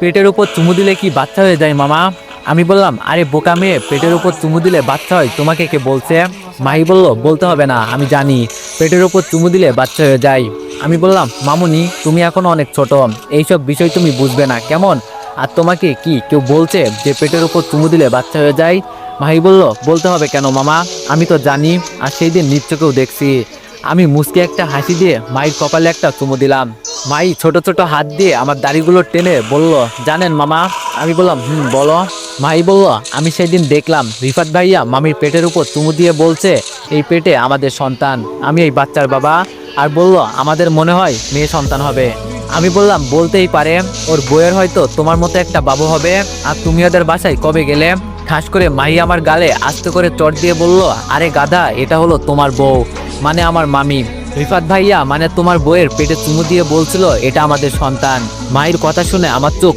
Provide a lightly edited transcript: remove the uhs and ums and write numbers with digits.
পেটের উপর চুমু দিলে কি বাচ্চা হয়ে যায় মামা? আমি বললাম, আরে বোকা মেয়ে, পেটের উপর চুমু দিলে বাচ্চা হয় তোমাকে কে বলছে? মাহি বলল, বলতে হবে না, আমি জানি পেটের উপর চুমু দিলে বাচ্চা হয়ে যায়। আমি বললাম, মামুনি তুমি এখনো অনেক ছোট, এইসব বিষয় তুমি বুঝবে না কেমন? আর তোমাকে কি কেউ বলছে যে পেটের উপর চুমু দিলে বাচ্চা হয়ে যায়? মাহি বলল, বলতে হবে কেন মামা, আমি তো জানি, আর সেই দিন নিশ্চয়কেও দেখছি। আমি মুচকি একটা হাসি দিয়ে মায়ের কপালে একটা চুমু দিলাম। মাই ছোট ছোট হাত দিয়ে আমার দাড়িগুলো টেনে বলল, জানেন মামা? আমি বললাম, বলো। মাই বলল, আমি সেদিন দেখলাম রিফাত ভাইয়া মামির পেটের উপর চুমু দিয়ে বলছে এই পেটে আমাদের সন্তান, আমি এই বাচ্চার বাবা। আর বলল, আমাদের মনে হয় মেয়ে সন্তান হবে। আমি বললাম, বলতেই পারে, ওর বউয়ের হয়তো তোমার মতো একটা বাবু হবে। আর তুমি ওদের বাসায় কবে গেলে? ঠাস করে মাহি আমার গালে আস্তে করে চট দিয়ে বলল, আরে গাধা, এটা হলো তোমার বউ, মানে আমার মামি। রিফাত ভাইয়া মানে তোমার বউয়ের পেটে চুমু দিয়ে বলছিল এটা আমাদের সন্তান। মায়ের কথা শুনে আমার চোখ